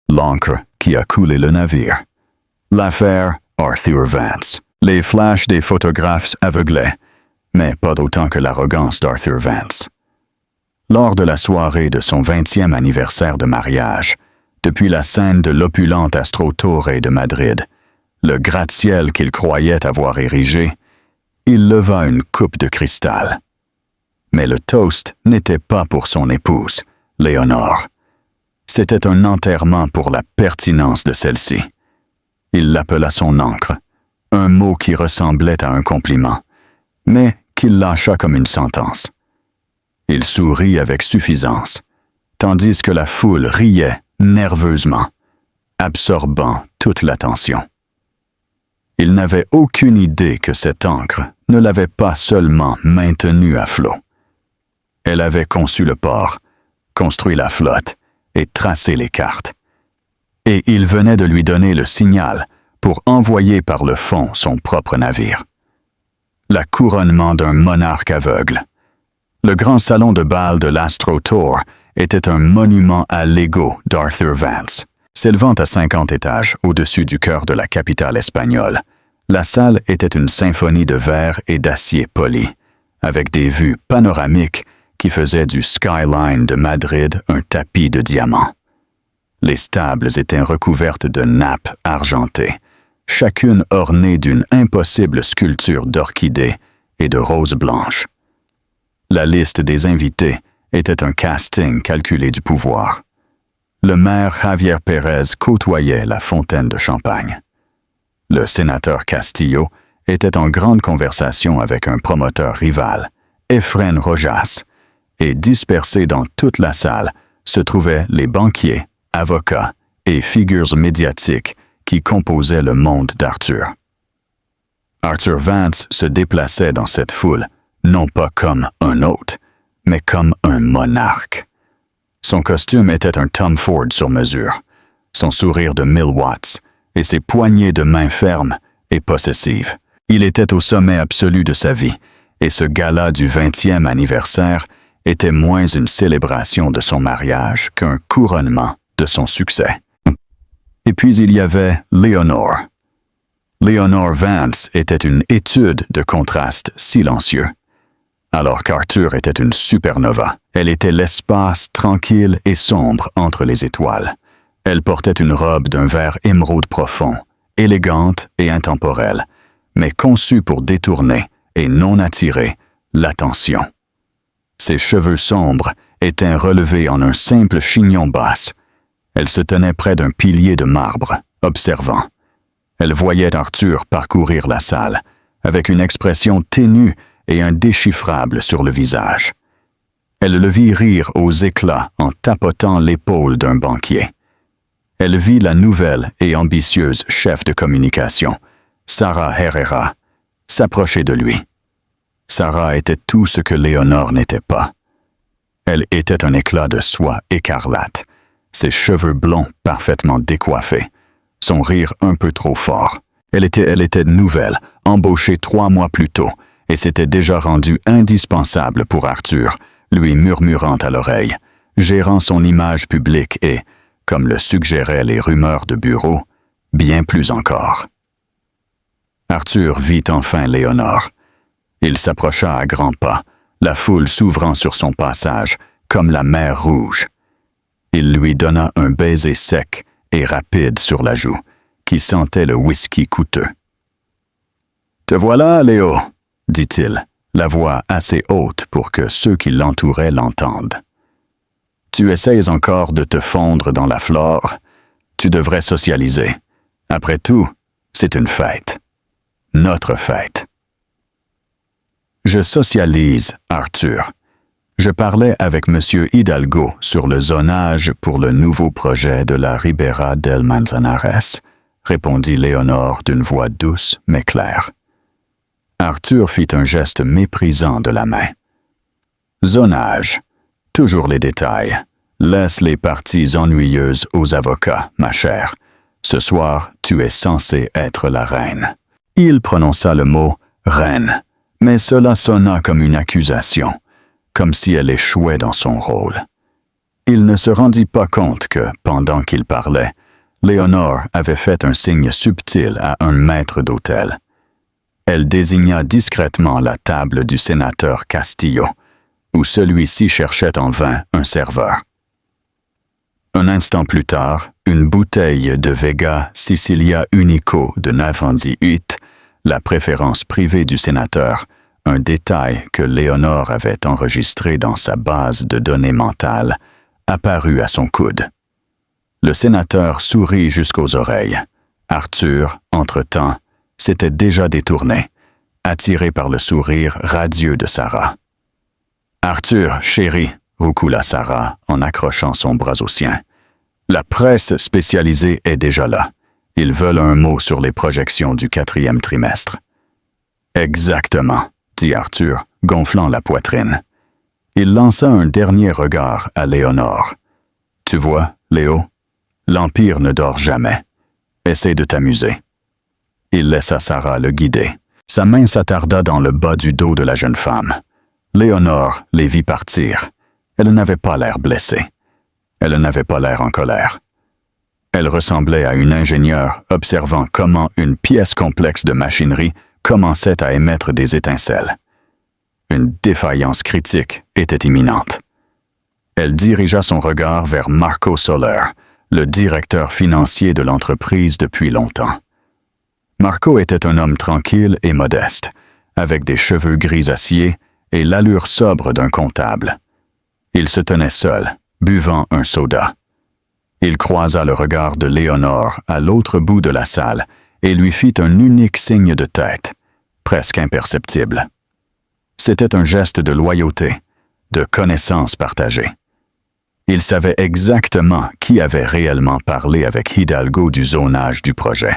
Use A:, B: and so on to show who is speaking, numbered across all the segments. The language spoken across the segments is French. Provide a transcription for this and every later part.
A: L'encre qui a coulé le navire. L'affaire Arthur Vance. Les flashs des photographes aveuglaient, mais pas d'autant que l'arrogance d'Arthur Vance. Lors de la soirée de son 20e anniversaire de mariage, depuis la scène de l'opulente Astro Torre de Madrid, le gratte-ciel qu'il croyait avoir érigé, il leva une coupe de cristal. Mais le toast n'était pas pour son épouse, Léonore. C'était un enterrement pour la pertinence de celle-ci. Il l'appela son encre, un mot qui ressemblait à un compliment, mais qu'il lâcha comme une sentence. Il sourit avec suffisance, tandis que la foule riait nerveusement, absorbant toute l'attention. Il n'avait aucune idée que cette encre ne l'avait pas seulement maintenu à flot. Elle avait conçu le port, construit la flotte et tracé les cartes. Et il venait de lui donner le signal pour envoyer par le fond son propre navire. La couronnement d'un monarque aveugle. Le grand salon de bal de l'Astro Tour était un monument à l'ego d'Arthur Vance. S'élevant à 50 étages au-dessus du cœur de la capitale espagnole, la salle était une symphonie de verre et d'acier poli, avec des vues panoramiques qui faisaient du skyline de Madrid un tapis de diamants. Les stables étaient recouvertes de nappes argentées, chacune ornée d'une impossible sculpture d'orchidées et de roses blanches. La liste des invités était un casting calculé du pouvoir. Le maire Javier Pérez côtoyait la fontaine de champagne. Le sénateur Castillo était en grande conversation avec un promoteur rival, Efrén Rojas, et dispersés dans toute la salle se trouvaient les banquiers, avocats et figures médiatiques qui composaient le monde d'Arthur. Arthur Vance se déplaçait dans cette foule, non pas comme un hôte, mais comme un monarque. Son costume était un Tom Ford sur mesure, son sourire de 1000 watts et ses poignées de main fermes et possessives. Il était au sommet absolu de sa vie, et ce gala du 20e anniversaire était moins une célébration de son mariage qu'un couronnement de son succès. Et puis il y avait Léonore. Léonore Vance était une étude de contraste silencieux. Alors qu'Arthur était une supernova, elle était l'espace tranquille et sombre entre les étoiles. Elle portait une robe d'un vert émeraude profond, élégante et intemporelle, mais conçue pour détourner et non attirer l'attention. Ses cheveux sombres étaient relevés en un simple chignon basse. Elle se tenait près d'un pilier de marbre, observant. Elle voyait Arthur parcourir la salle, avec une expression ténue et indéchiffrable sur le visage. Elle le vit rire aux éclats en tapotant l'épaule d'un banquier. Elle vit la nouvelle et ambitieuse chef de communication, Sarah Herrera, s'approcher de lui. Sarah était tout ce que Léonore n'était pas. Elle était un éclat de soie écarlate, ses cheveux blonds parfaitement décoiffés, son rire un peu trop fort. Elle était nouvelle, embauchée 3 mois plus tôt, et s'était déjà rendue indispensable pour Arthur, lui murmurant à l'oreille, gérant son image publique et, comme le suggéraient les rumeurs de bureau, bien plus encore. Arthur vit enfin Léonore. Il s'approcha à grands pas, la foule s'ouvrant sur son passage, comme la mer Rouge. Il lui donna un baiser sec et rapide sur la joue, qui sentait le whisky coûteux. « Te voilà, Léo !» dit-il, la voix assez haute pour que ceux qui l'entouraient l'entendent. « Tu essaies encore de te fondre dans la flore. Tu devrais socialiser. Après tout, c'est une fête. Notre fête. » Je socialise, Arthur. Je parlais avec M. Hidalgo sur le zonage pour le nouveau projet de la Ribera del Manzanares, répondit Léonore d'une voix douce mais claire. Arthur fit un geste méprisant de la main. Zonage. Toujours les détails. Laisse les parties ennuyeuses aux avocats, ma chère. Ce soir, tu es censée être la reine. Il prononça le mot « reine », mais cela sonna comme une accusation, comme si elle échouait dans son rôle. Il ne se rendit pas compte que, pendant qu'il parlait, Léonore avait fait un signe subtil à un maître d'hôtel. Elle désigna discrètement la table du sénateur Castillo, où celui-ci cherchait en vain un serveur. Un instant plus tard, une bouteille de Vega Sicilia Unico de 98, la préférence privée du sénateur, un détail que Léonore avait enregistré dans sa base de données mentales, apparut à son coude. Le sénateur sourit jusqu'aux oreilles. Arthur, entre-temps, s'était déjà détourné, attiré par le sourire radieux de Sarah. « Arthur, chéri », roucoula Sarah en accrochant son bras au sien. « La presse spécialisée est déjà là. Ils veulent un mot sur les projections du 4e trimestre. »« Exactement », dit Arthur, gonflant la poitrine. Il lança un dernier regard à Léonore. « Tu vois, Léo, l'Empire ne dort jamais. Essaie de t'amuser. » Il laissa Sarah le guider. Sa main s'attarda dans le bas du dos de la jeune femme. Léonore les vit partir. Elle n'avait pas l'air blessée. Elle n'avait pas l'air en colère. Elle ressemblait à une ingénieure observant comment une pièce complexe de machinerie commençait à émettre des étincelles. Une défaillance critique était imminente. Elle dirigea son regard vers Marco Soler, le directeur financier de l'entreprise depuis longtemps. Marco était un homme tranquille et modeste, avec des cheveux grisaciers et l'allure sobre d'un comptable. Il se tenait seul, buvant un soda. Il croisa le regard de Léonore à l'autre bout de la salle et lui fit un unique signe de tête, presque imperceptible. C'était un geste de loyauté, de connaissance partagée. Il savait exactement qui avait réellement parlé avec Hidalgo du zonage du projet.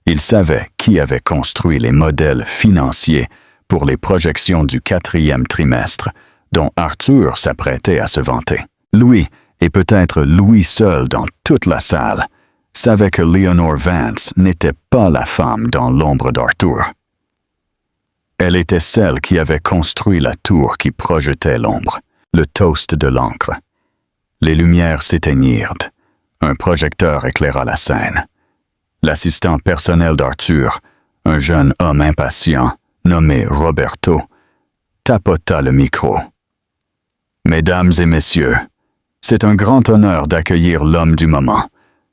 A: Il savait qui avait construit les modèles financiers pour les projections du 4e trimestre dont Arthur s'apprêtait à se vanter. Louis, et peut-être Louis seul dans toute la salle, savait que Leonore Vance n'était pas la femme dans l'ombre d'Arthur. Elle était celle qui avait construit la tour qui projetait l'ombre, le toast de l'encre. Les lumières s'éteignirent. Un projecteur éclaira la scène. L'assistant personnel d'Arthur, un jeune homme impatient, nommé Roberto, tapota le micro. « Mesdames et messieurs, c'est un grand honneur d'accueillir l'homme du moment,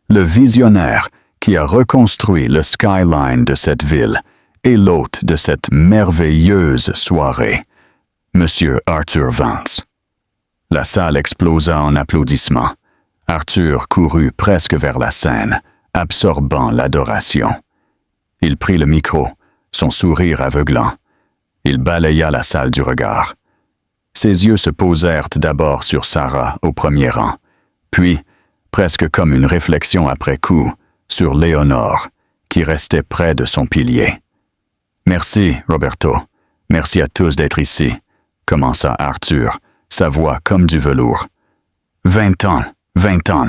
A: le visionnaire qui a reconstruit le skyline de cette ville et l'hôte de cette merveilleuse soirée, Monsieur Arthur Vance. » La salle explosa en applaudissements. Arthur courut presque vers la scène, absorbant l'adoration. Il prit le micro, son sourire aveuglant. Il balaya la salle du regard. Ses yeux se posèrent d'abord sur Sarah au premier rang, puis, presque comme une réflexion après coup, sur Léonore, qui restait près de son pilier. « Merci, Roberto. Merci à tous d'être ici, » commença Arthur, sa voix comme du velours. « 20 ans, 20 ans. »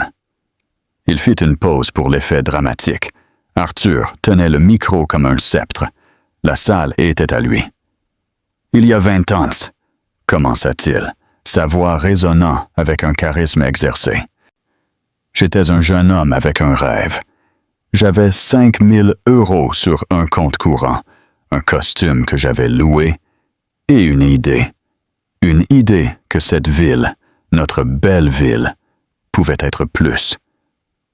A: Il fit une pause pour l'effet dramatique. Arthur tenait le micro comme un sceptre. La salle était à lui. « Il y a 20 ans, » commença-t-il, sa voix résonnant avec un charisme exercé. « J'étais un jeune homme avec un rêve. J'avais 5 000 € sur un compte courant, un costume que j'avais loué et une idée. Une idée que cette ville, notre belle ville, pouvait être plus,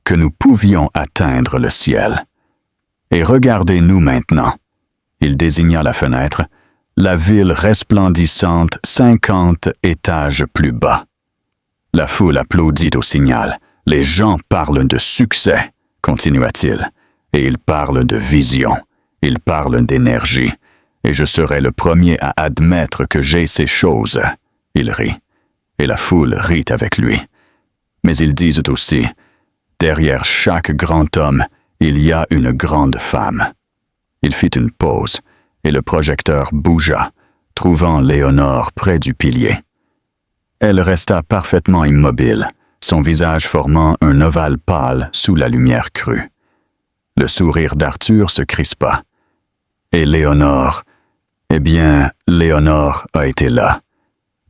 A: que nous pouvions atteindre le ciel. Et regardez-nous maintenant. » Il désigna la fenêtre, la ville resplendissante 50 étages plus bas. La foule applaudit au signal. « Les gens parlent de succès, » continua-t-il, « et ils parlent de vision, ils parlent d'énergie, et je serai le premier à admettre que j'ai ces choses. » Il rit, et la foule rit avec lui. Mais ils disent aussi, « Derrière chaque grand homme, il y a une grande femme. » Il fit une pause, et le projecteur bougea, trouvant Léonore près du pilier. Elle resta parfaitement immobile, son visage formant un ovale pâle sous la lumière crue. Le sourire d'Arthur se crispa. Et Léonore, eh bien, Léonore a été là,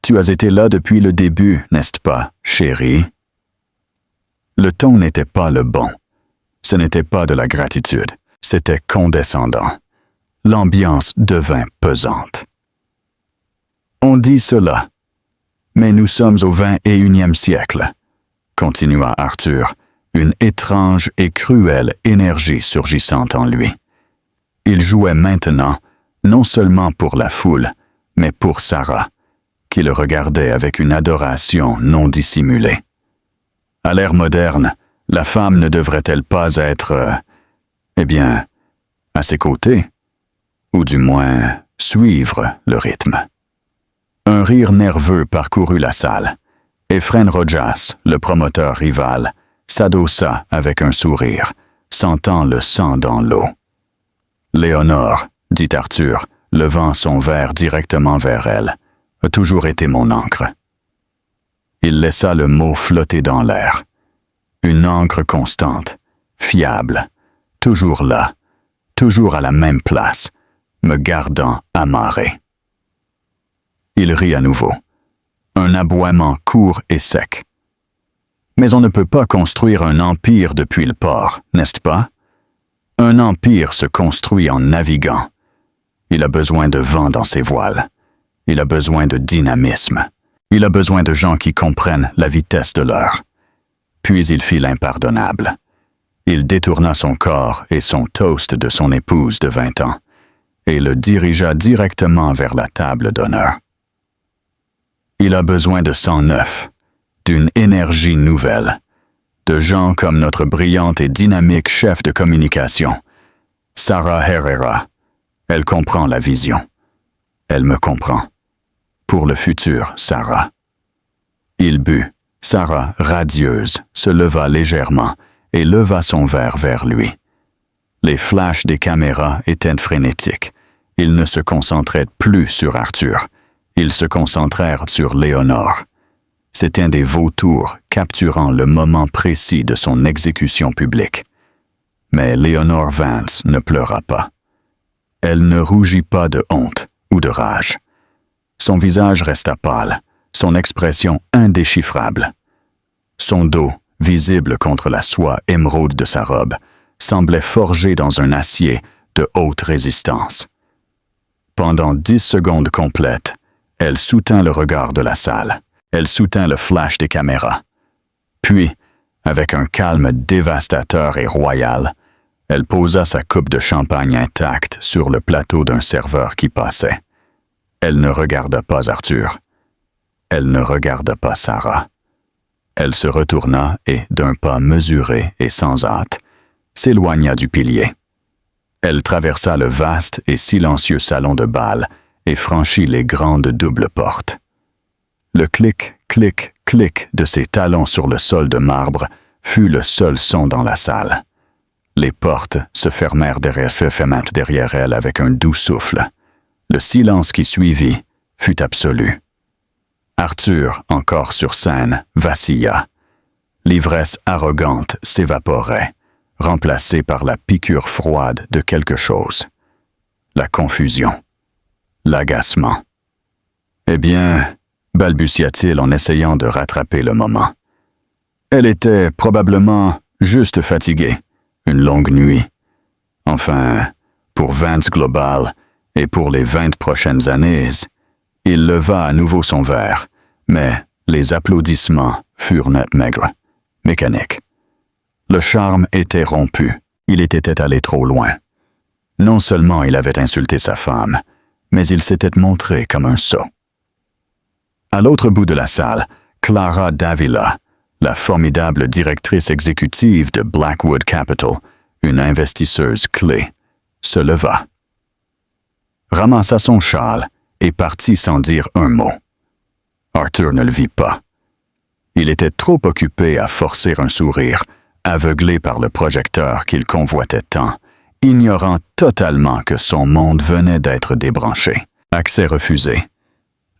A: Tu as été là depuis le début, n'est-ce pas, chérie? Le ton n'était pas le bon. Ce n'était pas de la gratitude, c'était condescendant. L'ambiance devint pesante. On dit cela, mais nous sommes au 21e siècle, continua Arthur, une étrange et cruelle énergie surgissant en lui. Il jouait maintenant, non seulement pour la foule, mais pour Sarah, qui le regardait avec une adoration non dissimulée. À l'ère moderne, la femme ne devrait-elle pas être, à ses côtés, ou du moins suivre le rythme? Un rire nerveux parcourut la salle. Ephraim Rojas, le promoteur rival, s'adossa avec un sourire, sentant le sang dans l'eau. « Léonore, dit Arthur, levant son verre directement vers elle, a toujours été mon encre. » Il laissa le mot flotter dans l'air. Une encre constante, fiable, toujours là, toujours à la même place, me gardant amarré. Il rit à nouveau. Un aboiement court et sec. Mais on ne peut pas construire un empire depuis le port, n'est-ce pas? Un empire se construit en naviguant. Il a besoin de vent dans ses voiles. Il a besoin de dynamisme. Il a besoin de gens qui comprennent la vitesse de l'heure. Puis il fit l'impardonnable. Il détourna son corps et son toast de son épouse de 20 ans et le dirigea directement vers la table d'honneur. Il a besoin de sang neuf, d'une énergie nouvelle, de gens comme notre brillante et dynamique chef de communication, Sarah Herrera. Elle comprend la vision. Elle me comprend. Pour le futur, Sarah. Il but. Sarah, radieuse, se leva légèrement et leva son verre vers lui. Les flashs des caméras étaient frénétiques. Ils ne se concentraient plus sur Arthur. Ils se concentrèrent sur Léonore. C'étaient des vautours capturant le moment précis de son exécution publique. Mais Léonore Vance ne pleura pas. Elle ne rougit pas de honte ou de rage. Son visage resta pâle, son expression indéchiffrable. Son dos, visible contre la soie émeraude de sa robe, semblait forgé dans un acier de haute résistance. Pendant 10 secondes complètes, elle soutint le regard de la salle. Elle soutint le flash des caméras. Puis, avec un calme dévastateur et royal, elle posa sa coupe de champagne intacte sur le plateau d'un serveur qui passait. Elle ne regarda pas Arthur. Elle ne regarda pas Sarah. Elle se retourna et, d'un pas mesuré et sans hâte, s'éloigna du pilier. Elle traversa le vaste et silencieux salon de bal et franchit les grandes doubles portes. Le clic, clic, clic de ses talons sur le sol de marbre fut le seul son dans la salle. Les portes se fermèrent derrière elle avec un doux souffle. Le silence qui suivit fut absolu. Arthur, encore sur scène, vacilla. L'ivresse arrogante s'évaporait, remplacée par la piqûre froide de quelque chose. La confusion. L'agacement. « Eh bien, » balbutia-t-il en essayant de rattraper le moment. Elle était probablement juste fatiguée, une longue nuit. Enfin, pour Vance Global et pour les 20 prochaines années, il leva à nouveau son verre, mais les applaudissements furent net maigres, mécaniques. Le charme était rompu, il était allé trop loin. Non seulement il avait insulté sa femme, mais il s'était montré comme un sot. À l'autre bout de la salle, Clara Davila, la formidable directrice exécutive de Blackwood Capital, une investisseuse clé, se leva, ramassa son châle et partit sans dire un mot. Arthur ne le vit pas. Il était trop occupé à forcer un sourire, aveuglé par le projecteur qu'il convoitait tant, ignorant totalement que son monde venait d'être débranché. Accès refusé.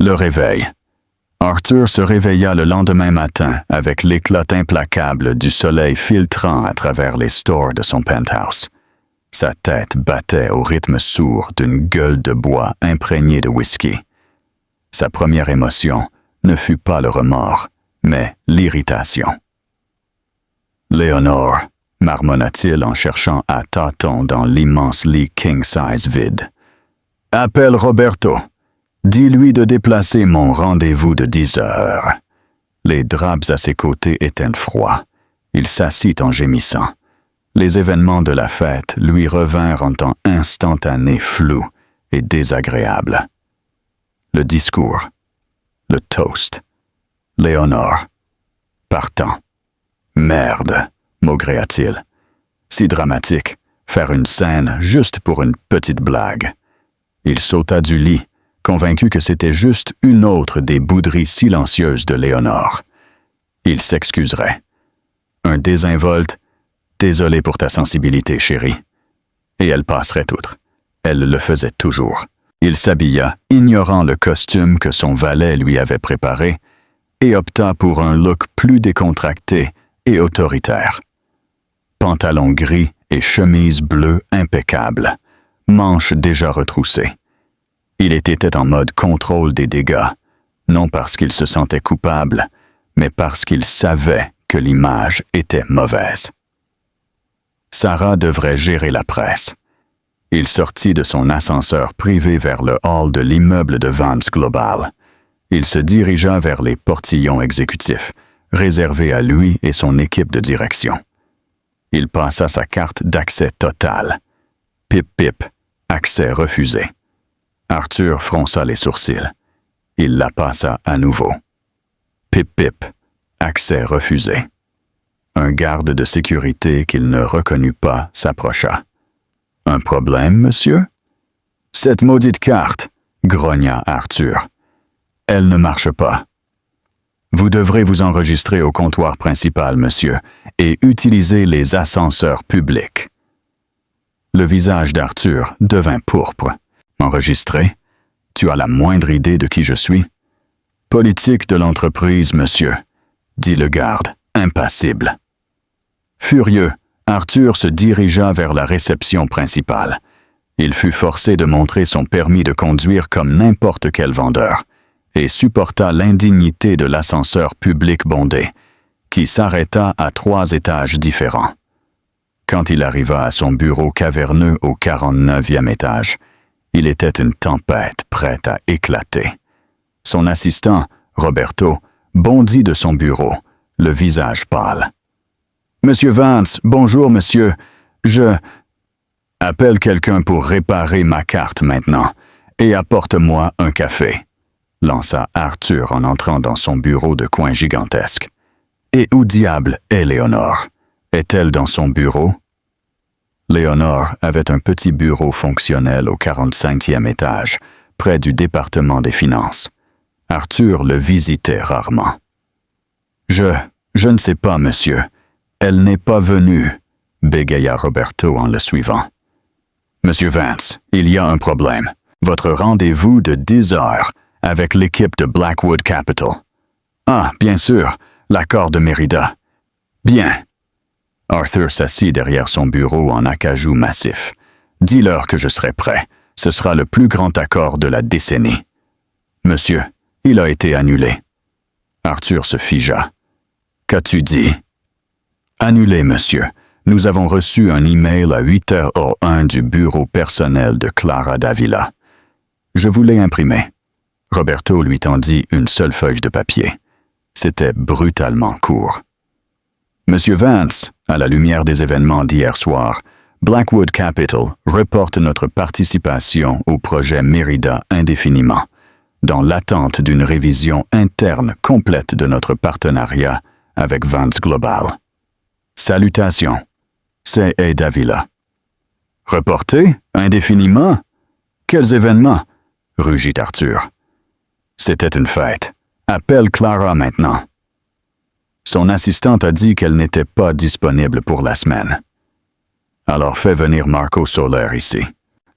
A: Le réveil. Arthur se réveilla le lendemain matin avec l'éclat implacable du soleil filtrant à travers les stores de son penthouse. Sa tête battait au rythme sourd d'une gueule de bois imprégnée de whisky. Sa première émotion ne fut pas le remords, mais l'irritation. « Léonore, marmonna-t-il en cherchant à tâtons dans l'immense lit king-size vide. « Appelle Roberto. Dis-lui de déplacer mon rendez-vous de 10 heures. » Les draps à ses côtés étaient froids. Il s'assit en gémissant. Les événements de la fête lui revinrent en temps instantané flous et désagréables. Le discours, le toast, Léonore, partant. Merde, maugréa-t-il. Si dramatique, faire une scène juste pour une petite blague. Il sauta du lit, convaincu que c'était juste une autre des bouderies silencieuses de Léonore. Il s'excuserait. Un désinvolte, désolé pour ta sensibilité, chérie. Et elle passerait outre. Elle le faisait toujours. Il s'habilla, ignorant le costume que son valet lui avait préparé, et opta pour un look plus décontracté et autoritaire. Pantalon gris et chemise bleue impeccable, manches déjà retroussées. Il était en mode contrôle des dégâts, non parce qu'il se sentait coupable, mais parce qu'il savait que l'image était mauvaise. Sarah devrait gérer la presse. Il sortit de son ascenseur privé vers le hall de l'immeuble de Vance Global. Il se dirigea vers les portillons exécutifs, réservés à lui et son équipe de direction. Il passa sa carte d'accès total. Pip pip, accès refusé. Arthur fronça les sourcils. Il la passa à nouveau. Pip pip, accès refusé. Un garde de sécurité qu'il ne reconnut pas s'approcha. « Un problème, monsieur? »« Cette maudite carte, » grogna Arthur. « Elle ne marche pas. »« Vous devrez vous enregistrer au comptoir principal, monsieur, et utiliser les ascenseurs publics. » Le visage d'Arthur devint pourpre. « Enregistrer? Tu as la moindre idée de qui je suis? »« Politique de l'entreprise, monsieur, » dit le garde, impassible. Furieux, Arthur se dirigea vers la réception principale. Il fut forcé de montrer son permis de conduire comme n'importe quel vendeur et supporta l'indignité de l'ascenseur public bondé, qui s'arrêta à 3 étages différents. Quand il arriva à son bureau caverneux au 49e étage, il était une tempête prête à éclater. Son assistant, Roberto, bondit de son bureau, le visage pâle. « Monsieur Vance, bonjour, monsieur. Je... » « Appelle quelqu'un pour réparer ma carte maintenant et apporte-moi un café, » lança Arthur en entrant dans son bureau de coin gigantesque. « Et où diable est Léonore? Est-elle dans son bureau? » Léonore avait un petit bureau fonctionnel au 45e étage, près du département des finances. Arthur le visitait rarement. « Je ne sais pas, monsieur. Elle n'est pas venue, » bégaya Roberto en le suivant. « Monsieur Vance, il y a un problème. Votre rendez-vous de 10 heures avec l'équipe de Blackwood Capital. »« Ah, bien sûr, l'accord de Mérida. »« Bien. » Arthur s'assit derrière son bureau en acajou massif. « Dis-leur que je serai prêt. Ce sera le plus grand accord de la décennie. »« Monsieur, il a été annulé. » Arthur se figea. « Qu'as-tu dit? »« Annulé, monsieur. Nous avons reçu un email à 8h01 du bureau personnel de Clara Davila. Je vous l'ai imprimé. » Roberto lui tendit une seule feuille de papier. C'était brutalement court. « Monsieur Vance, à la lumière des événements d'hier soir, Blackwood Capital reporte notre participation au projet Mérida indéfiniment, dans l'attente d'une révision interne complète de notre partenariat avec Vance Global. Salutations. C.A. Davila. »« Reporté? Indéfiniment? Quels événements? » rugit Arthur. « C'était une fête. Appelle Clara maintenant. » Son assistante a dit qu'elle n'était pas disponible pour la semaine. « Alors fais venir Marco Soler ici. »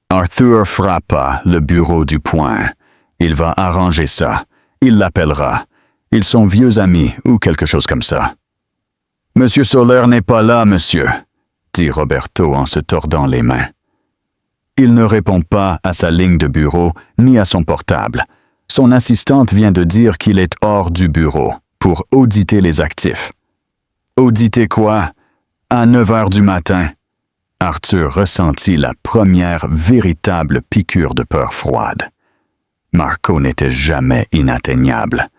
A: Arthur frappa le bureau du poing. Il va arranger ça. Il l'appellera. Ils sont vieux amis ou quelque chose comme ça. « Monsieur Soler n'est pas là, monsieur, » dit Roberto en se tordant les mains. « Il ne répond pas à sa ligne de bureau ni à son portable. Son assistante vient de dire qu'il est hors du bureau pour auditer les actifs. Auditer quoi? À 9 heures du matin. Arthur ressentit la première véritable piqûre de peur froide. Marco n'était jamais inatteignable.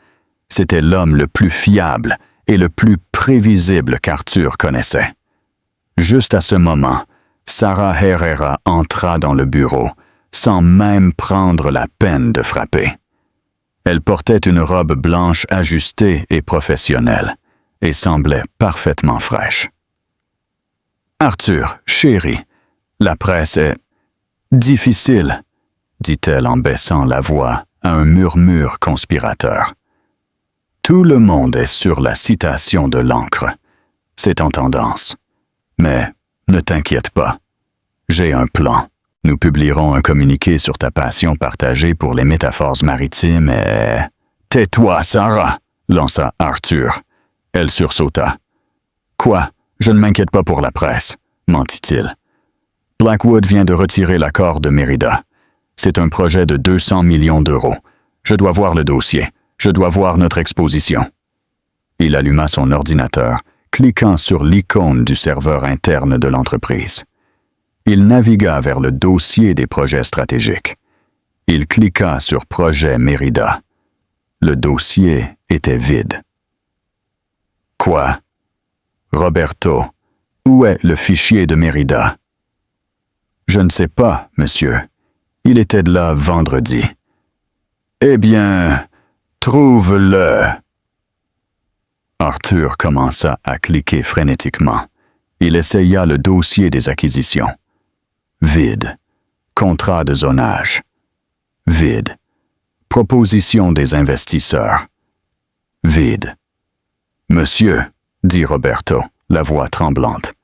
A: C'était l'homme le plus fiable et le plus prévisible qu'Arthur connaissait. Juste à ce moment, Sarah Herrera entra dans le bureau, sans même prendre la peine de frapper. Elle portait une robe blanche ajustée et professionnelle, et semblait parfaitement fraîche. « Arthur, chéri, la presse est difficile, » dit-elle en baissant la voix à un murmure conspirateur. « Tout le monde est sur la citation de l'encre. C'est en tendance. Mais ne t'inquiète pas. J'ai un plan. Nous publierons un communiqué sur ta passion partagée pour les métaphores maritimes et... »« Tais-toi, Sarah !» lança Arthur. Elle sursauta. « Quoi? Je ne m'inquiète pas pour la presse, » mentit-il. « Blackwood vient de retirer l'accord de Mérida. C'est un projet de 200 millions d'euros. Je dois voir le dossier. Je dois voir notre exposition. » Il alluma son ordinateur, cliquant sur l'icône du serveur interne de l'entreprise. Il navigua vers le dossier des projets stratégiques. Il cliqua sur Projet Mérida. Le dossier était vide. Quoi? Roberto, où est le fichier de Mérida? Je ne sais pas, monsieur. Il était là vendredi. Eh bien, trouve-le. Arthur commença à cliquer frénétiquement. Il essaya le dossier des acquisitions. Vide. Contrat de zonage. Vide. Proposition des investisseurs. Vide. Monsieur, dit Roberto, la voix tremblante,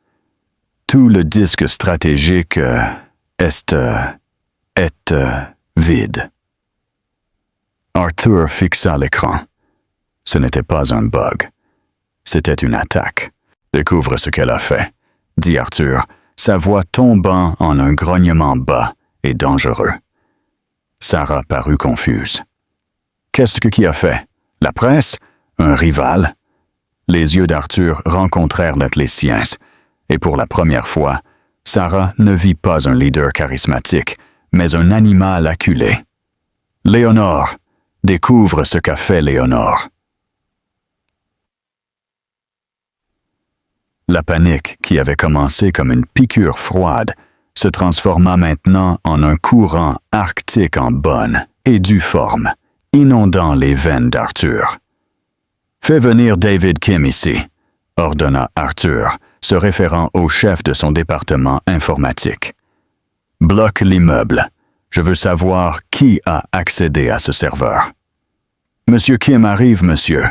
A: tout le disque stratégique est vide. Arthur fixa l'écran. Ce n'était pas un bug. C'était une attaque. Découvre ce qu'elle a fait, dit Arthur, sa voix tombant en un grognement bas et dangereux. Sarah parut confuse. Qu'est-ce qui a fait? La presse? Un rival? Les yeux d'Arthur rencontrèrent les siens, et pour la première fois, Sarah ne vit pas un leader charismatique, mais un animal acculé. Léonore, découvre ce qu'a fait Léonore. La panique, qui avait commencé comme une piqûre froide, se transforma maintenant en un courant arctique en bonne et due forme, inondant les veines d'Arthur. « Fais venir David Kim ici, » ordonna Arthur, se référant au chef de son département informatique. « Bloque l'immeuble. Je veux savoir qui a accédé à ce serveur. »« Monsieur Kim arrive, monsieur, »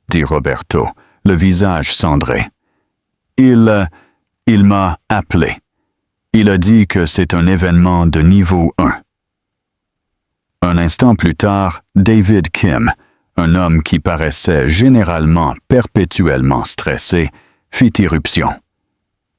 A: dit Roberto, le visage cendré. « Il m'a appelé. Il a dit que c'est un événement de niveau 1. » Un instant plus tard, David Kim, un homme qui paraissait généralement perpétuellement stressé, fit irruption.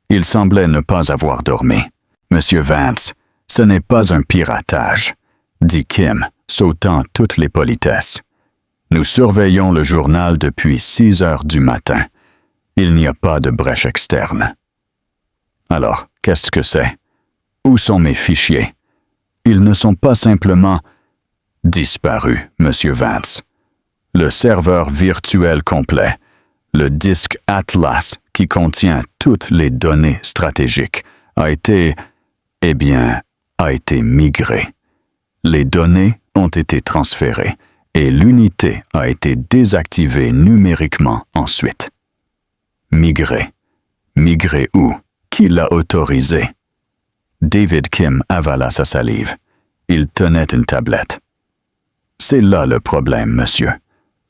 A: Il semblait ne pas avoir dormi. « Monsieur Vance, ce n'est pas un piratage, » dit Kim, sautant toutes les politesses. « Nous surveillons le journal depuis 6 heures du matin. Il n'y a pas de brèche externe. » Alors, qu'est-ce que c'est? Où sont mes fichiers? Ils ne sont pas simplement disparus, Monsieur Vance. Le serveur virtuel complet, le disque Atlas qui contient toutes les données stratégiques, a été migré. Les données ont été transférées et l'unité a été désactivée numériquement ensuite. Migré. Migré où? Qui l'a autorisé? David Kim avala sa salive. Il tenait une tablette. C'est là le problème, monsieur.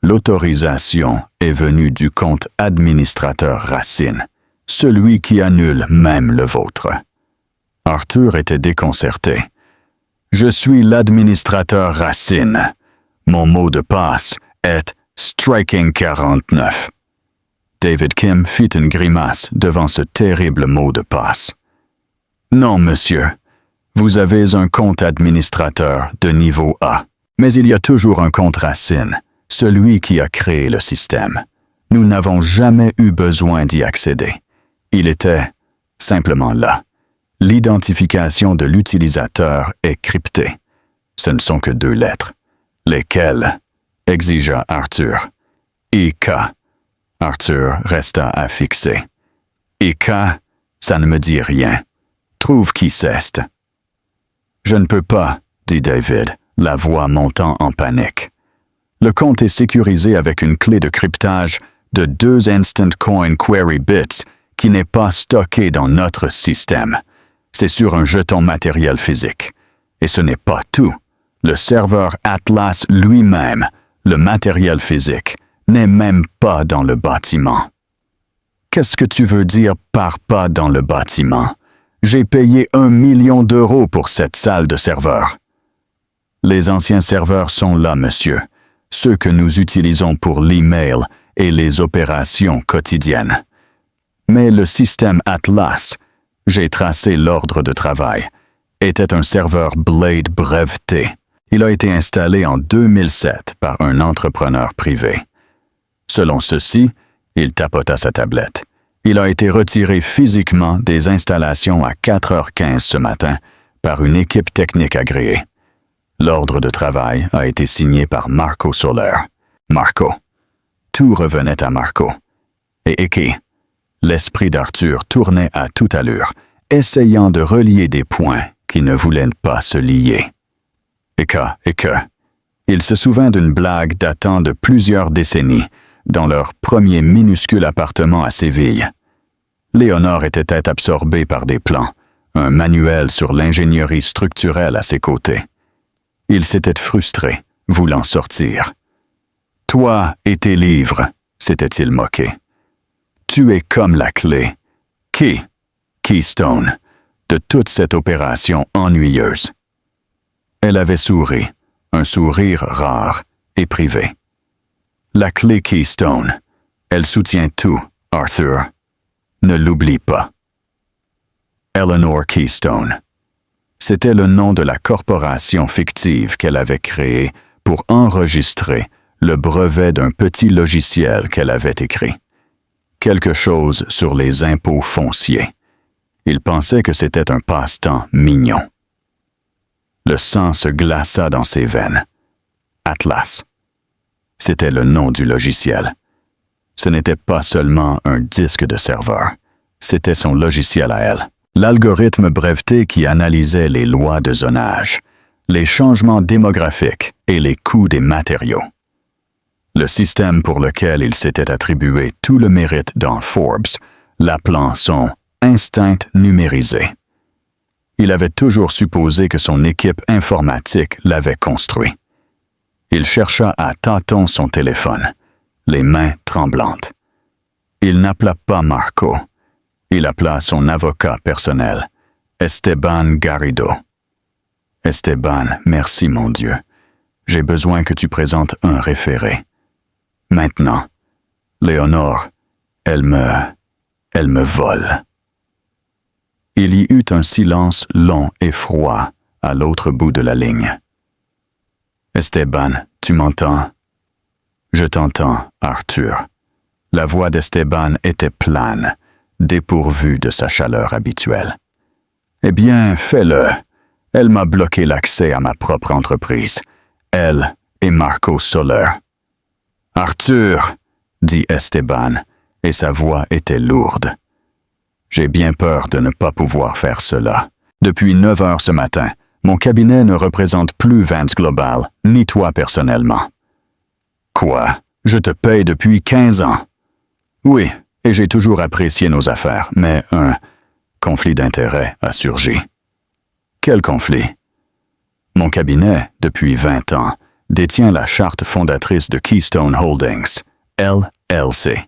A: L'autorisation est venue du compte administrateur Racine, celui qui annule même le vôtre. Arthur était déconcerté. Je suis l'administrateur Racine. Mon mot de passe est Striking 49. David Kim fit une grimace devant ce terrible mot de passe. Non, monsieur. Vous avez un compte administrateur de niveau A. Mais il y a toujours un contre-racine, celui qui a créé le système. Nous n'avons jamais eu besoin d'y accéder. Il était simplement là. L'identification de l'utilisateur est cryptée. Ce ne sont que 2 lettres. Lesquelles? Exigea Arthur. IK. Arthur resta à fixer. IK, ça ne me dit rien. Trouve qui c'est. Je ne peux pas, dit David, la voix montant en panique. Le compte est sécurisé avec une clé de cryptage de 2 Instant Coin Query Bits qui n'est pas stockée dans notre système. C'est sur un jeton matériel physique. Et ce n'est pas tout. Le serveur Atlas lui-même, le matériel physique, n'est même pas dans le bâtiment. Qu'est-ce que tu veux dire par pas dans le bâtiment? J'ai payé 1 million d'euros pour cette salle de serveur. Les anciens serveurs sont là, monsieur. Ceux que nous utilisons pour l'email et les opérations quotidiennes. Mais le système Atlas, j'ai tracé l'ordre de travail, était un serveur Blade breveté. Il a été installé en 2007 par un entrepreneur privé. Selon ceci, il tapota sa tablette. Il a été retiré physiquement des installations à 4h15 ce matin par une équipe technique agréée. L'ordre de travail a été signé par Marco Soler. Marco. Tout revenait à Marco. Et Eke. L'esprit d'Arthur tournait à toute allure, essayant de relier des points qui ne voulaient pas se lier. Eke. Il se souvint d'une blague datant de plusieurs décennies, dans leur premier minuscule appartement à Séville. Léonore était absorbée par des plans, un manuel sur l'ingénierie structurelle à ses côtés. Il s'était frustré, voulant sortir. « Toi et tes livres », s'était-il moqué. « Tu es comme la clé. Keystone, de toute cette opération ennuyeuse. » Elle avait souri, un sourire rare et privé. La clé Keystone, elle soutient tout, Arthur. Ne l'oublie pas. Eleanor Keystone. C'était le nom de la corporation fictive qu'elle avait créée pour enregistrer le brevet d'un petit logiciel qu'elle avait écrit. Quelque chose sur les impôts fonciers. Il pensait que c'était un passe-temps mignon. Le sang se glaça dans ses veines. Atlas. C'était le nom du logiciel. Ce n'était pas seulement un disque de serveur, c'était son logiciel à elle. L'algorithme breveté qui analysait les lois de zonage, les changements démographiques et les coûts des matériaux. Le système pour lequel il s'était attribué tout le mérite dans Forbes, l'appelant son instinct numérisé. Il avait toujours supposé que son équipe informatique l'avait construit. Il chercha à tâtons son téléphone, les mains tremblantes. Il n'appela pas Marco. Il appela son avocat personnel, Esteban Garrido. « Esteban, merci mon Dieu. J'ai besoin que tu présentes un référé. Maintenant, Léonore, elle me vole. » Il y eut un silence long et froid à l'autre bout de la ligne. « Esteban, tu m'entends? »« Je t'entends, Arthur. » La voix d'Esteban était plane, dépourvue de sa chaleur habituelle. « Eh bien, fais-le. Elle m'a bloqué l'accès à ma propre entreprise. Elle et Marco Soler. »« Arthur, » dit Esteban, et sa voix était lourde. « J'ai bien peur de ne pas pouvoir faire cela. Depuis 9 heures ce matin, mon cabinet ne représente plus Vance Global, ni toi personnellement. »« Quoi? Je te paye depuis 15 ans. » »« Oui, et j'ai toujours apprécié nos affaires, mais un conflit d'intérêts a surgi. »« Quel conflit? » ?»« Mon cabinet, depuis 20 ans, détient la charte fondatrice de Keystone Holdings, LLC.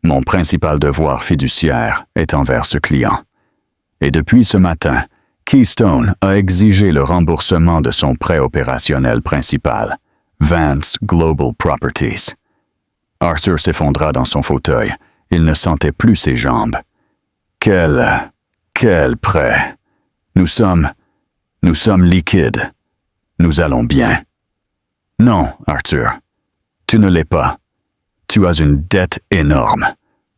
A: Mon principal devoir fiduciaire est envers ce client. Et depuis ce matin, Keystone a exigé le remboursement de son prêt opérationnel principal, Vance Global Properties. Arthur s'effondra dans son fauteuil. Il ne sentait plus ses jambes. Quel prêt! Nous sommes liquides. Nous allons bien. Non, Arthur. Tu ne l'es pas. Tu as une dette énorme.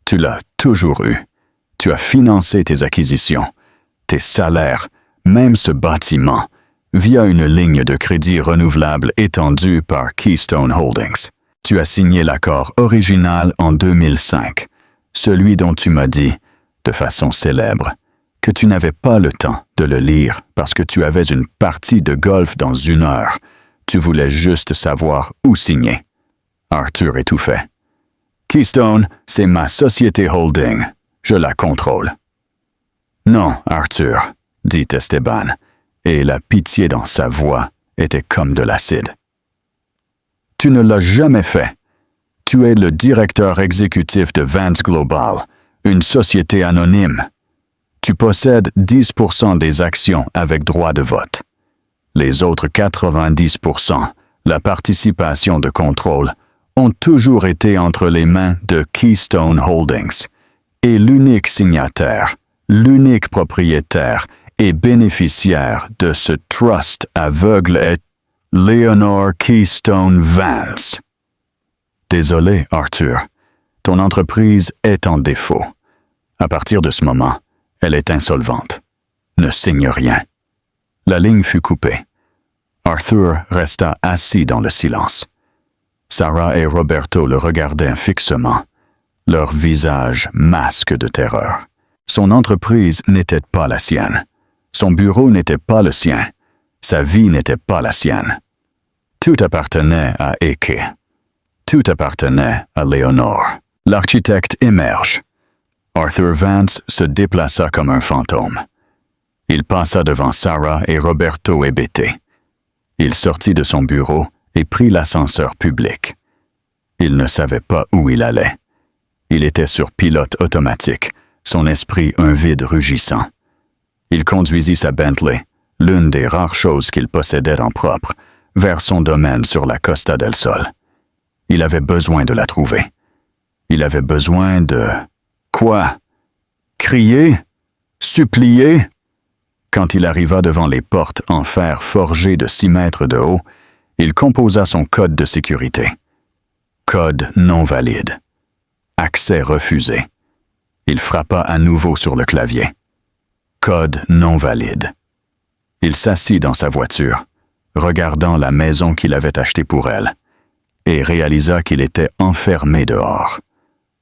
A: Tu l'as toujours eue. Tu as financé tes acquisitions, tes salaires, même ce bâtiment, via une ligne de crédit renouvelable étendue par Keystone Holdings. Tu as signé l'accord original en 2005, celui dont tu m'as dit, de façon célèbre, que tu n'avais pas le temps de le lire parce que tu avais une partie de golf dans 1 heure. Tu voulais juste savoir où signer. Arthur étouffait. Keystone, c'est ma société holding. Je la contrôle. Non, Arthur, dit Esteban, et la pitié dans sa voix était comme de l'acide. Tu ne l'as jamais fait. Tu es le directeur exécutif de Vance Global, une société anonyme. Tu possèdes 10% des actions avec droit de vote. Les autres 90%, la participation de contrôle, ont toujours été entre les mains de Keystone Holdings. Et l'unique signataire, l'unique propriétaire et bénéficiaire de ce trust aveugle est Leonore Keystone Vance. Désolé, Arthur. Ton entreprise est en défaut. À partir de ce moment, elle est insolvente. Ne signe rien. La ligne fut coupée. Arthur resta assis dans le silence. Sarah et Roberto le regardaient fixement, leur visage masque de terreur. Son entreprise n'était pas la sienne. Son bureau n'était pas le sien. Sa vie n'était pas la sienne. Tout appartenait à Eke. Tout appartenait à Léonore. L'architecte émerge. Arthur Vance se déplaça comme un fantôme. Il passa devant Sarah et Roberto hébétés. Il sortit de son bureau et prit l'ascenseur public. Il ne savait pas où il allait. Il était sur pilote automatique, son esprit un vide rugissant. Il conduisit sa Bentley, l'une des rares choses qu'il possédait en propre, vers son domaine sur la Costa del Sol. Il avait besoin de la trouver. Il avait besoin de... Quoi? Crier? Supplier? Quand il arriva devant les portes en fer forgé de 6 mètres de haut, il composa son code de sécurité. Code non valide. Accès refusé. Il frappa à nouveau sur le clavier. Code non valide. Il s'assit dans sa voiture, regardant la maison qu'il avait achetée pour elle, et réalisa qu'il était enfermé dehors.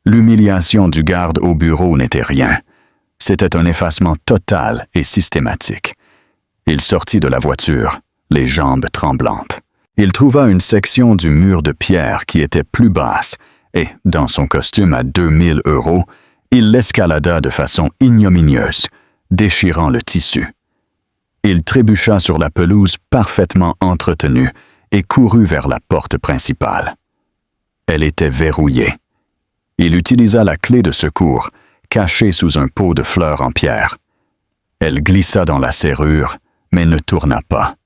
A: L'humiliation du garde au bureau n'était rien. C'était un effacement total et systématique. Il sortit de la voiture, les jambes tremblantes. Il trouva une section du mur de pierre qui était plus basse et, dans son costume à 2000 €, il l'escalada de façon ignominieuse, déchirant le tissu. Il trébucha sur la pelouse parfaitement entretenue et courut vers la porte principale. Elle était verrouillée. Il utilisa la clé de secours, cachée sous un pot de fleurs en pierre. Elle glissa dans la serrure, mais ne tourna pas.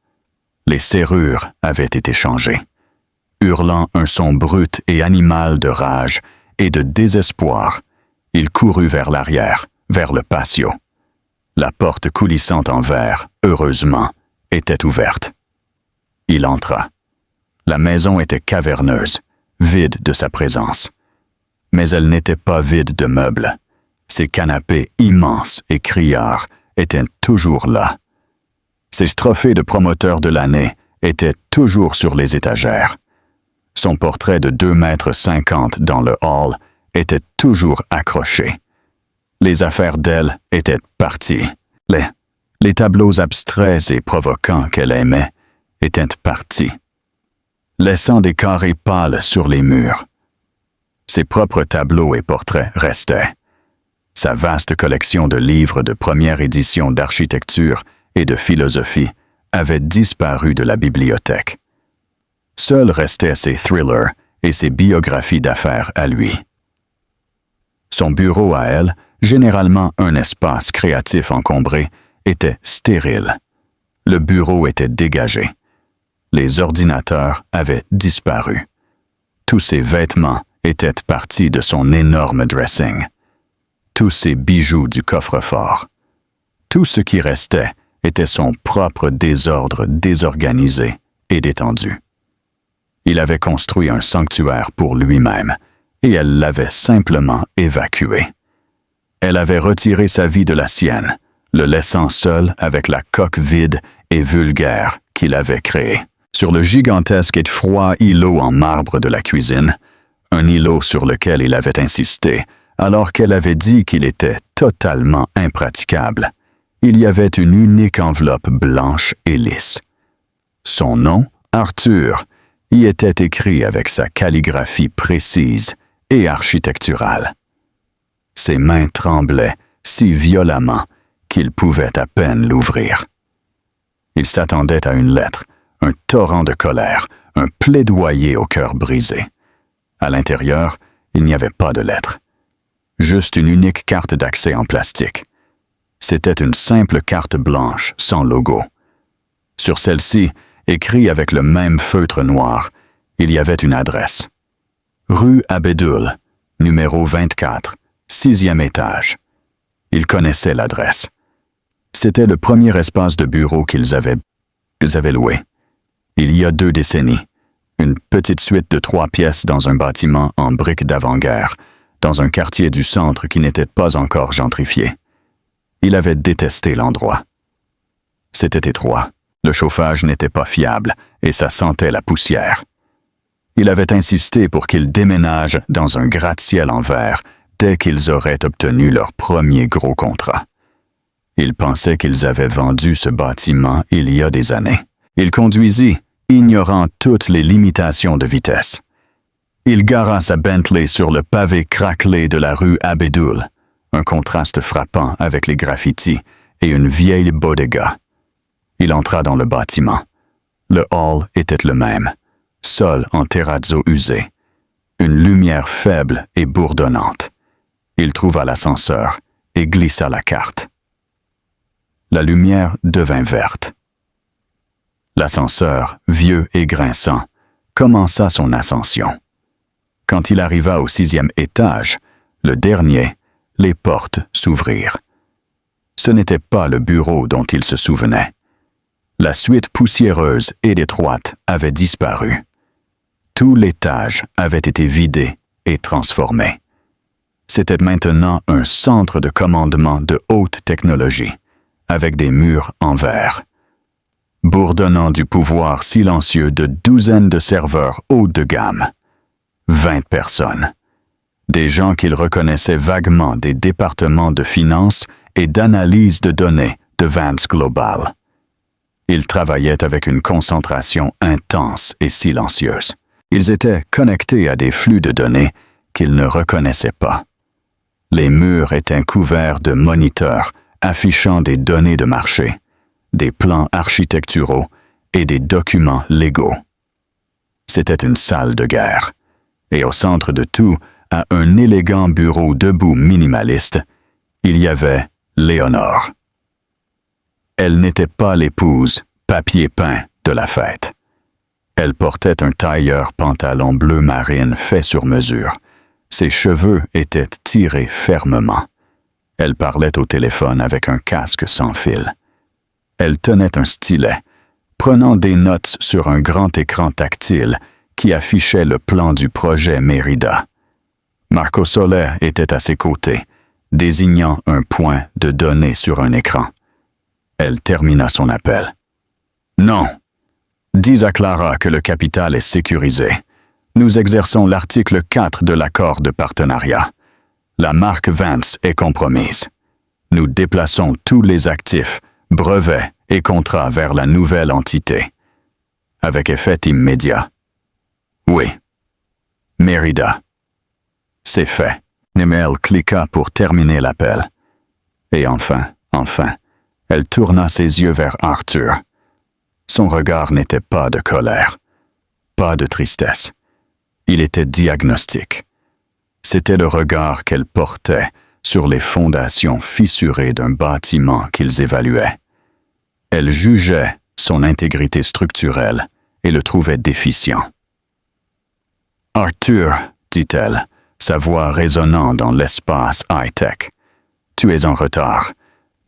A: Les serrures avaient été changées. Hurlant un son brut et animal de rage et de désespoir, il courut vers l'arrière, vers le patio. La porte coulissante en verre, heureusement, était ouverte. Il entra. La maison était caverneuse, vide de sa présence. Mais elle n'était pas vide de meubles. Ses canapés immenses et criards étaient toujours là. Ses trophées de promoteur de l'année étaient toujours sur les étagères. Son portrait de 2,50 m dans le hall était toujours accroché. Les affaires d'elle étaient parties. Les tableaux abstraits et provoquants qu'elle aimait étaient partis, laissant des carrés pâles sur les murs. Ses propres tableaux et portraits restaient. Sa vaste collection de livres de première édition d'architecture et de philosophie avait disparu de la bibliothèque. Seuls restaient ses thrillers et ses biographies d'affaires à lui. Son bureau à elle, généralement un espace créatif encombré, était stérile. Le bureau était dégagé. Les ordinateurs avaient disparu. Tous ses vêtements étaient partis de son énorme dressing. Tous ses bijoux du coffre-fort. Tout ce qui restait était son propre désordre désorganisé et détendu. Il avait construit un sanctuaire pour lui-même, et elle l'avait simplement évacué. Elle avait retiré sa vie de la sienne, le laissant seul avec la coque vide et vulgaire qu'il avait créée. Sur le gigantesque et froid îlot en marbre de la cuisine, un îlot sur lequel il avait insisté, alors qu'elle avait dit qu'il était totalement impraticable, il y avait une unique enveloppe blanche et lisse. Son nom, Arthur, y était écrit avec sa calligraphie précise et architecturale. Ses mains tremblaient si violemment qu'il pouvait à peine l'ouvrir. Il s'attendait à une lettre, un torrent de colère, un plaidoyer au cœur brisé. À l'intérieur, il n'y avait pas de lettre. Juste une unique carte d'accès en plastique. C'était une simple carte blanche, sans logo. Sur celle-ci, écrit avec le même feutre noir, il y avait une adresse. Rue Abedul, numéro 24, 6e étage. Il connaissait l'adresse. C'était le premier espace de bureau qu'ils avaient loué. Il y a 2 décennies. Une petite suite de 3 pièces dans un bâtiment en briques d'avant-guerre, dans un quartier du centre qui n'était pas encore gentrifié. Il avait détesté l'endroit. C'était étroit, le chauffage n'était pas fiable et ça sentait la poussière. Il avait insisté pour qu'ils déménagent dans un gratte-ciel en verre dès qu'ils auraient obtenu leur premier gros contrat. Il pensait qu'ils avaient vendu ce bâtiment il y a des années. Il conduisit, ignorant toutes les limitations de vitesse. Il gara sa Bentley sur le pavé craquelé de la rue Abedul, un contraste frappant avec les graffitis et une vieille bodega. Il entra dans le bâtiment. Le hall était le même, sol en terrazzo usé, une lumière faible et bourdonnante. Il trouva l'ascenseur et glissa la carte. La lumière devint verte. L'ascenseur, vieux et grinçant, commença son ascension. Quand il arriva au 6e étage, le dernier, les portes s'ouvrirent. Ce n'était pas le bureau dont il se souvenait. La suite poussiéreuse et étroite avait disparu. Tout l'étage avait été vidé et transformé. C'était maintenant un centre de commandement de haute technologie, avec des murs en verre. Bourdonnant du pouvoir silencieux de douzaines de serveurs haut de gamme. 20 personnes. Des gens qu'il reconnaissait vaguement des départements de finance et d'analyse de données de Vance Global. Ils travaillaient avec une concentration intense et silencieuse. Ils étaient connectés à des flux de données qu'ils ne reconnaissaient pas. Les murs étaient couverts de moniteurs affichant des données de marché, des plans architecturaux et des documents légaux. C'était une salle de guerre. Et au centre de tout, à un élégant bureau debout minimaliste, il y avait Léonore. Elle n'était pas l'épouse, papier peint, de la fête. Elle portait un tailleur pantalon bleu marine fait sur mesure. Ses cheveux étaient tirés fermement. Elle parlait au téléphone avec un casque sans fil. Elle tenait un stylet, prenant des notes sur un grand écran tactile qui affichait le plan du projet Mérida. Marco Soler était à ses côtés, désignant un point de données sur un écran. Elle termina son appel. « Non. Dis à Clara que le capital est sécurisé. Nous exerçons l'article 4 de l'accord de partenariat. La marque Vance est compromise. Nous déplaçons tous les actifs, brevets et contrats vers la nouvelle entité. Avec effet immédiat. Oui. Mérida. C'est fait. » Nemel cliqua pour terminer l'appel. Et enfin, elle tourna ses yeux vers Arthur. Son regard n'était pas de colère, pas de tristesse. Il était diagnostique. C'était le regard qu'elle portait sur les fondations fissurées d'un bâtiment qu'ils évaluaient. Elle jugeait son intégrité structurelle et le trouvait déficient. « Arthur, dit-elle, sa voix résonnant dans l'espace high-tech. Tu es en retard,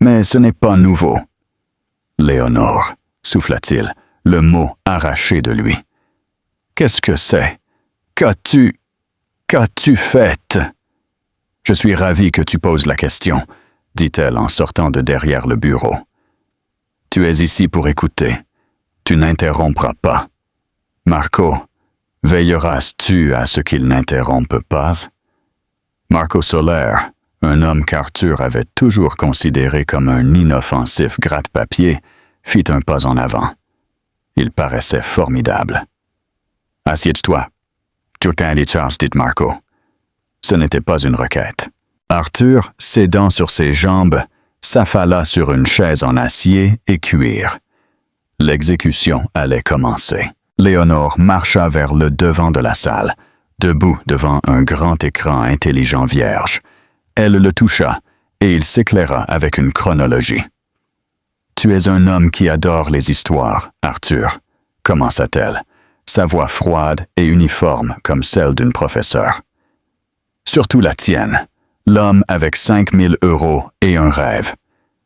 A: mais ce n'est pas nouveau. » « Léonore, souffla-t-il, le mot arraché de lui. Qu'est-ce que c'est? Qu'as-tu fait? Je suis ravi que tu poses la question, dit-elle en sortant de derrière le bureau. Tu es ici pour écouter. Tu n'interrompras pas. Marco, veilleras-tu à ce qu'il n'interrompe pas? Marco Soler, un homme qu'Arthur avait toujours considéré comme un inoffensif gratte-papier, fit un pas en avant. Il paraissait formidable. « Assieds-toi. » dit Marco. Ce n'était pas une requête. Arthur, s'aidant sur ses jambes, s'affala sur une chaise en acier et cuir. L'exécution allait commencer. Léonore marcha vers le devant de la salle, debout devant un grand écran intelligent vierge. Elle le toucha, et il s'éclaira avec une chronologie. « Tu es un homme qui adore les histoires, Arthur, » commença-t-elle, sa voix froide et uniforme comme celle d'une professeure. « Surtout la tienne, l'homme avec 5 000 € et un rêve.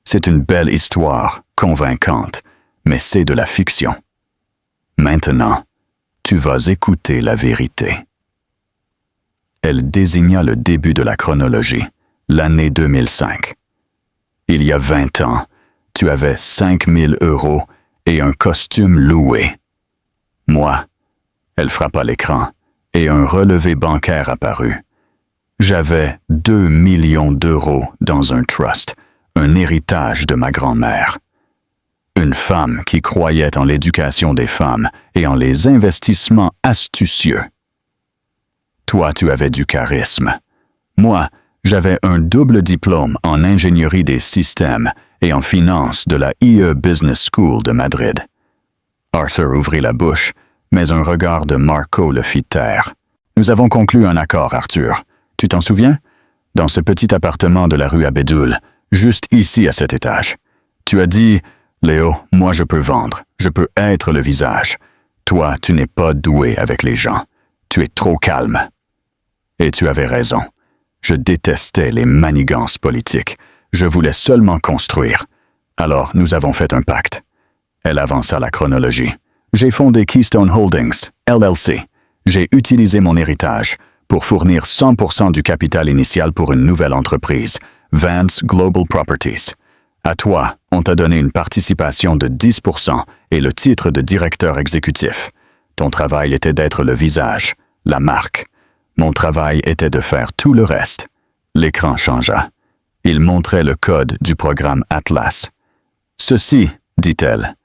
A: C'est une belle histoire, convaincante, mais c'est de la fiction. Maintenant, tu vas écouter la vérité. » Elle désigna le début de la chronologie, l'année 2005. Il y a 20 ans, tu avais 5 000 € et un costume loué. Moi, elle frappa l'écran, et un relevé bancaire apparut. J'avais 2 millions d'euros dans un trust, un héritage de ma grand-mère. Une femme qui croyait en l'éducation des femmes et en les investissements astucieux. Toi, tu avais du charisme. Moi, j'avais un double diplôme en ingénierie des systèmes et en finance de la IE Business School de Madrid. Arthur ouvrit la bouche, mais un regard de Marco le fit taire. Nous avons conclu un accord, Arthur. Tu t'en souviens? Dans ce petit appartement de la rue Abédoul, juste ici à cet étage. Tu as dit, Léo, moi je peux vendre, je peux être le visage. Toi, tu n'es pas doué avec les gens. Tu es trop calme. Et tu avais raison. Je détestais les manigances politiques. Je voulais seulement construire. Alors, nous avons fait un pacte. Elle avança la chronologie. J'ai fondé Keystone Holdings, LLC. J'ai utilisé mon héritage pour fournir 100% du capital initial pour une nouvelle entreprise, Vance Global Properties. À toi, on t'a donné une participation de 10% et le titre de directeur exécutif. Ton travail était d'être le visage, la marque. Mon travail était de faire tout le reste. L'écran changea. Il montrait le code du programme Atlas. « Ceci, dit-elle,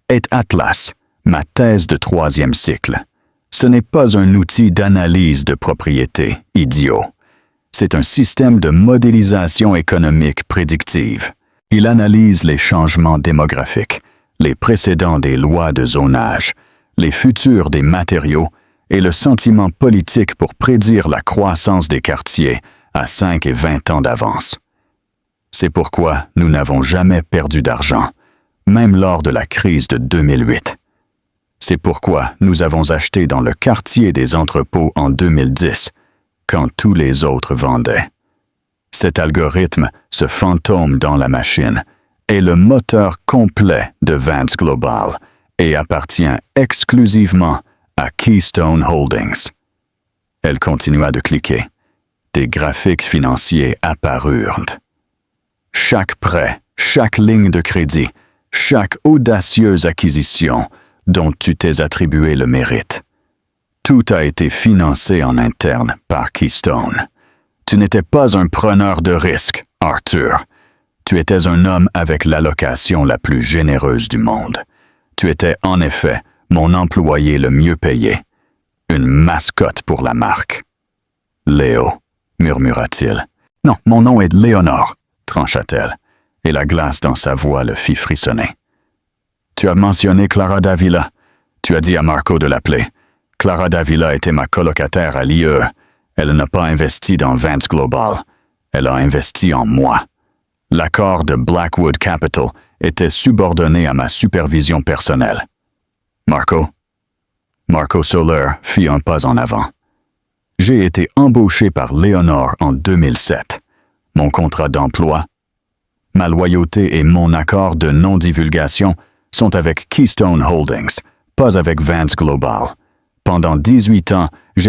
A: est Atlas, ma thèse de 3e cycle. Ce n'est pas un outil d'analyse de propriété, idiot. C'est un système de modélisation économique prédictive. Il analyse les changements démographiques, les précédents des lois de zonage, les futurs des matériaux et le sentiment politique pour prédire la croissance des quartiers à 5 et 20 ans d'avance. C'est pourquoi nous n'avons jamais perdu d'argent, même lors de la crise de 2008. C'est pourquoi nous avons acheté dans le quartier des entrepôts en 2010, quand tous les autres vendaient. Cet algorithme, ce fantôme dans la machine, est le moteur complet de Vance Global et appartient exclusivement à Keystone Holdings. Elle continua de cliquer. Des graphiques financiers apparurent. Chaque prêt, chaque ligne de crédit, chaque audacieuse acquisition dont tu t'es attribué le mérite. Tout a été financé en interne par Keystone. Tu n'étais pas un preneur de risques, Arthur. Tu étais un homme avec l'allocation la plus généreuse du monde. Tu étais en effet mon employé le mieux payé. Une mascotte pour la marque. Léo, murmura-t-il. Non, mon nom est Léonore, trancha-t-elle, et la glace dans sa voix le fit frissonner. Tu as mentionné Clara Davila. Tu as dit à Marco de l'appeler. Clara Davila était ma colocataire à l'IE. Elle n'a pas investi dans Vance Global. Elle a investi en moi. L'accord de Blackwood Capital était subordonné à ma supervision personnelle. Marco Soler fit un pas en avant. J'ai été embauché par Léonore en 2007. Mon contrat d'emploi, ma loyauté et mon accord de non-divulgation sont avec Keystone Holdings, pas avec Vance Global. Pendant 18 ans, j'ai